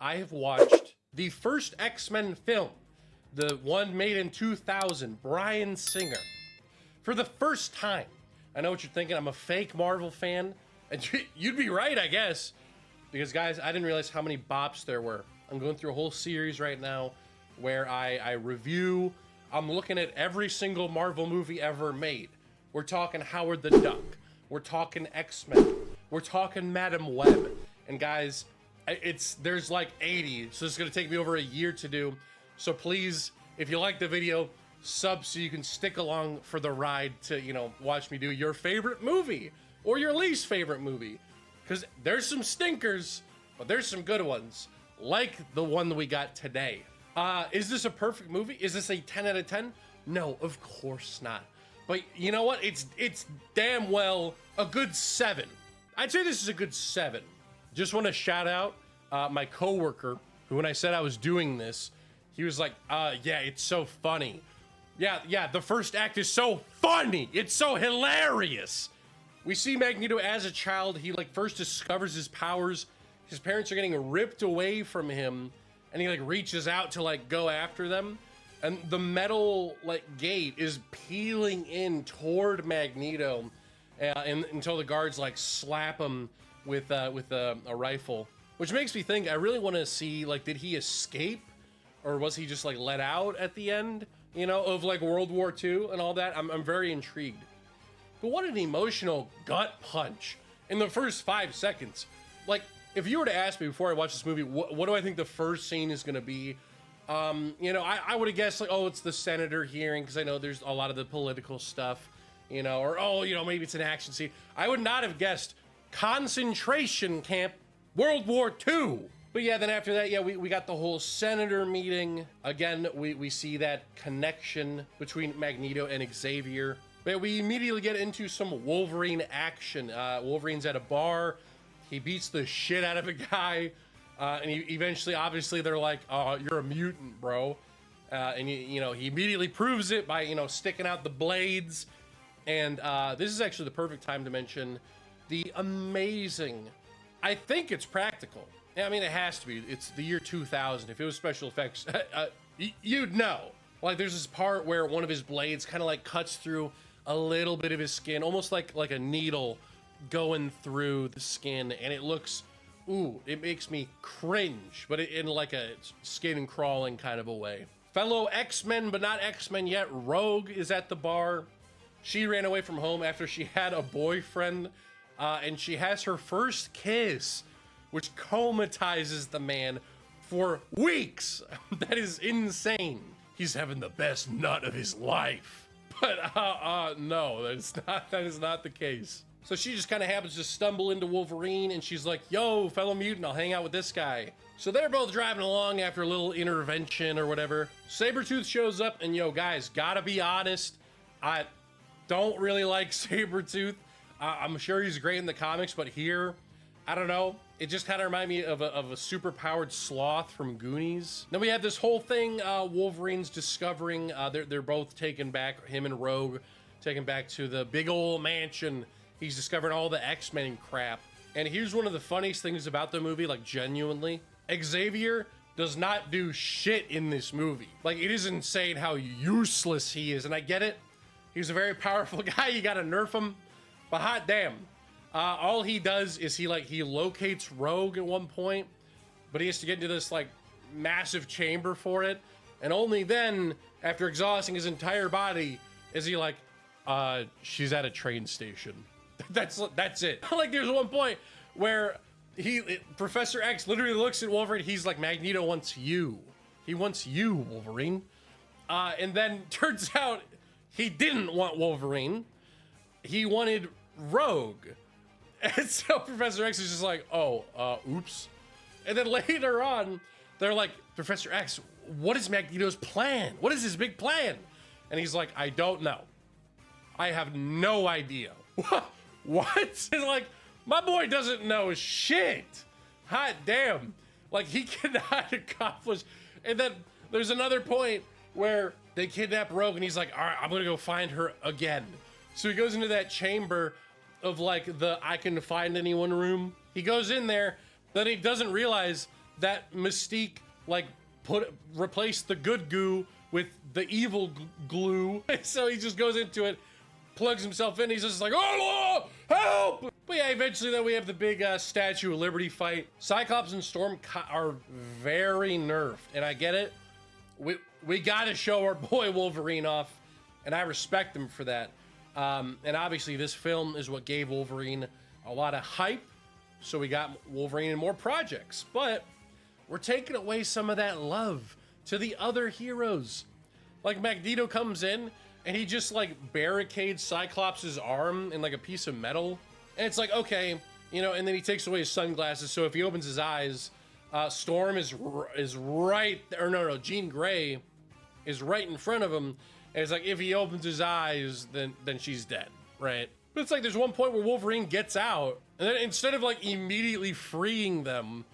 I have watched the first X-Men film, the one made in 2000, Bryan Singer, for the first time. I know what you're thinking. I'm a fake Marvel fan. And you'd be right, I guess. Because, guys, I didn't realize how many bops there were. I'm going through a whole series right now where I review. I'm looking at every single Marvel movie ever made. We're talking Howard the Duck. We're talking X-Men. We're talking Madam Web. And, guys, there's like 80, so it's going to take me over a year to do. So please, if you like the video, sub so you can stick along for the ride to, you know, watch me do your favorite movie or your least favorite movie. Because there's some stinkers, but there's some good ones, like the one that we got today. Is this a perfect movie? Is this a 10 out of 10? No, of course not. But you know what? It's damn well a good 7. I'd say this is a good 7. Just want to shout out my coworker, who when I said I was doing this, he was like, yeah, it's so funny. Yeah, the first act is so funny. It's so hilarious. We see Magneto as a child. He like first discovers his powers. His parents are getting ripped away from him, and he like reaches out to like go after them. And the metal like gate is peeling in toward Magneto until the guards like slap him with a rifle, which makes me think I really want to see like, did he escape or was he just like let out at the end, you know, of like World War II and all that? I'm very intrigued. But what an emotional gut punch in the first 5 seconds. Like, if you were to ask me before I watch this movie, what do I think the first scene is going to be? You know, I would have guessed like, oh, it's the senator hearing, because I know there's a lot of the political stuff, you know, or, oh, you know, maybe it's an action scene. I would not have guessed concentration camp, World War II. But yeah, then after that, yeah, we got the whole senator meeting. Again, we see that connection between Magneto and Xavier. But we immediately get into some Wolverine action. Wolverine's at a bar. He beats the shit out of a guy. And he eventually, obviously, they're like, oh, you're a mutant, bro. And, you know, he immediately proves it by, you know, sticking out the blades. And this is actually the perfect time to mention the amazing, I think it's practical. I mean, it has to be. It's the year 2000. If it was special effects, you'd know. Like, there's this part where one of his blades kind of like cuts through a little bit of his skin, almost like a needle going through the skin, and it looks, ooh, it makes me cringe, but in like a skin crawling kind of a way. Fellow X-Men, but not X-Men yet, Rogue is at the bar. She ran away from home after she had a boyfriend, and she has her first kiss, which comatizes the man for weeks. That is insane. He's having the best nut of his life. But no, that is not the case. So she just kind of happens to stumble into Wolverine, and she's like, yo, fellow mutant, I'll hang out with this guy. So they're both driving along after a little intervention or whatever. Sabretooth shows up, and yo, guys, gotta be honest, I don't really like Sabretooth. I'm sure he's great in the comics, but here, I don't know. It just kind of reminded me of a super-powered sloth from Goonies. Then we have this whole thing, Wolverine's discovering, they're both taken back, him and Rogue, taken back to the big old mansion. He's discovering all the X-Men crap. And here's one of the funniest things about the movie, like genuinely. Xavier does not do shit in this movie. Like, it is insane how useless he is. And I get it. He's a very powerful guy. You gotta nerf him. But hot damn. All he does is he locates Rogue at one point, but he has to get into this like massive chamber for it. And only then, after exhausting his entire body, is he like, she's at a train station. That's it. Like, there's one point where Professor X literally looks at Wolverine. He's like, Magneto wants you. He wants you, Wolverine. And then turns out he didn't want Wolverine. He wanted Rogue. And so Professor X is just like, oh, oops. And then later on, they're like, Professor X, what is Magneto's plan? What is his big plan? And he's like, I don't know. I have no idea. What? And like, my boy doesn't know shit. Hot damn. Like, he cannot accomplish. And then there's another point where they kidnap Rogue, and he's like, all right, I'm gonna go find her again. So he goes into that chamber of like the I can find anyone room. He goes in there, then he doesn't realize that Mystique like replaced the good goo with the evil glue. So he just goes into it, plugs himself in. He's just like, oh, help! But yeah, eventually then we have the big Statue of Liberty fight. Cyclops and Storm are very nerfed, and I get it. We gotta show our boy Wolverine off, and I respect him for that. And obviously this film is what gave Wolverine a lot of hype, so we got Wolverine in more projects. But we're taking away some of that love to the other heroes. Like Magneto comes in and he just like barricades Cyclops' arm in like a piece of metal. And it's like, okay, you know, and then he takes away his sunglasses. So if he opens his eyes, Storm is right, or no, Jean Grey is right in front of him. And it's like, if he opens his eyes, then she's dead, right? But it's like, there's one point where Wolverine gets out, and then instead of like immediately freeing them,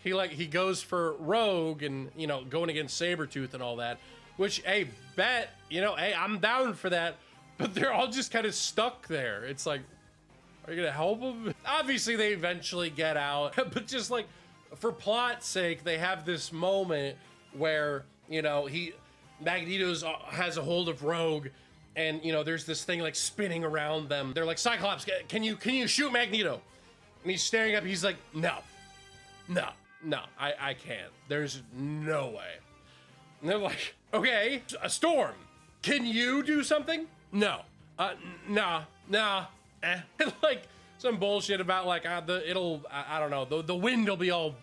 he goes for Rogue and, you know, going against Sabretooth and all that, which, hey, bet, you know, hey, I'm down for that. But they're all just kind of stuck there. It's like, are you gonna help them? Obviously, they eventually get out, but just like, for plot's sake, they have this moment where, you know, Magneto has a hold of Rogue, and, you know, there's this thing like spinning around them. They're like, Cyclops, can you shoot Magneto? And he's staring up. He's like, no, I can't. There's no way. And they're like, okay, Storm, can you do something? No, nah. Like some bullshit about like I don't know, the wind will be all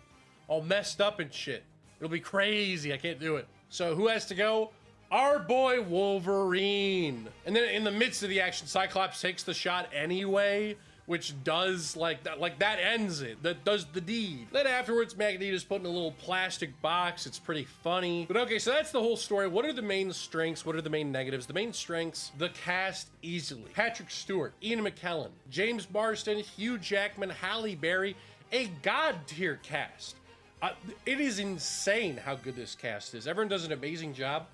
messed up and shit. It'll be crazy. I can't do it. So who has to go? Our boy Wolverine. And then in the midst of the action, Cyclops takes the shot anyway, which does like that ends it. That does the deed. Then afterwards, Magneto's put in a little plastic box. It's pretty funny. But okay, so that's the whole story. What are the main strengths? What are the main negatives? The main strengths, the cast easily. Patrick Stewart, Ian McKellen, James Marsden, Hugh Jackman, Halle Berry, a god tier cast. It is insane how good this cast is. Everyone does an amazing job.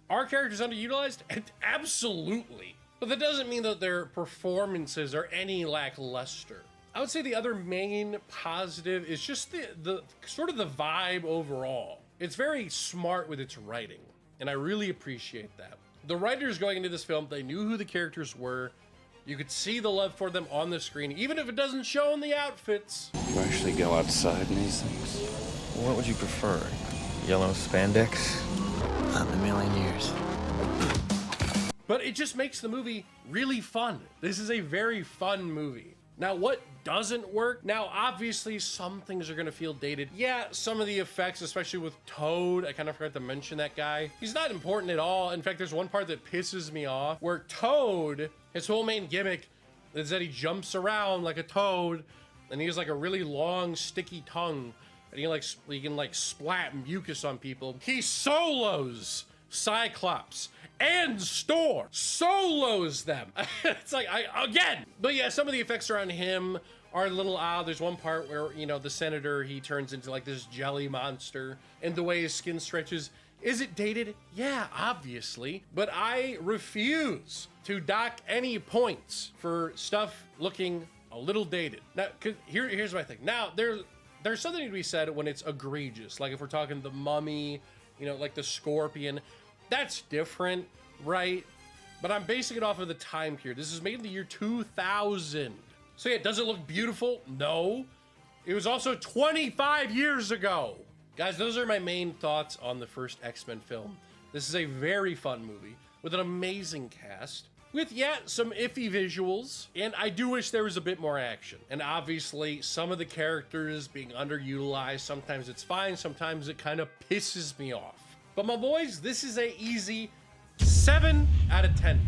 Are characters underutilized? Absolutely. But that doesn't mean that their performances are any lackluster. I would say the other main positive is just the sort of the vibe overall. It's very smart with its writing, and I really appreciate that. The writers going into this film, they knew who the characters were. You could see the love for them on the screen, even if it doesn't show in the outfits. You actually go outside in these things? What would you prefer? Yellow spandex? Not in a million years. But it just makes the movie really fun. This is a very fun movie. Now, what doesn't work? Now, obviously, some things are gonna feel dated. Yeah, some of the effects, especially with Toad, I kind of forgot to mention that guy. He's not important at all. In fact, there's one part that pisses me off where Toad, his whole main gimmick is that he jumps around like a toad, and he has like a really long, sticky tongue, and he can like splat mucus on people. He solos Cyclops and Storm, solos them. It's like, again. But yeah, some of the effects around him are a little odd. There's one part where, you know, the senator, he turns into like this jelly monster, and the way his skin stretches. Is it dated? Yeah, obviously. But I refuse to dock any points for stuff looking a little dated. Now, here's my thing. Now, there's something to be said when it's egregious. Like if we're talking the Mummy, you know, like the Scorpion, that's different, right? But I'm basing it off of the time period. This is made in the year 2000. So yeah, does it look beautiful? No. It was also 25 years ago. Guys, those are my main thoughts on the first X-Men film. This is a very fun movie with an amazing cast, with, yeah, some iffy visuals, and I do wish there was a bit more action. And obviously, some of the characters being underutilized, sometimes it's fine, sometimes it kind of pisses me off. But my boys, this is a easy 7 out of 10.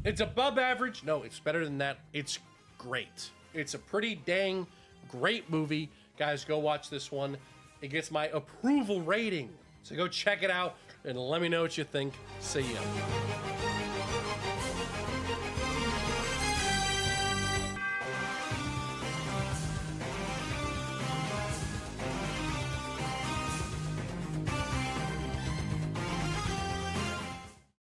It's above average. No, it's better than that. It's great. It's a pretty dang great movie. Guys, go watch this one. It gets my approval rating. So go check it out and let me know what you think. See ya.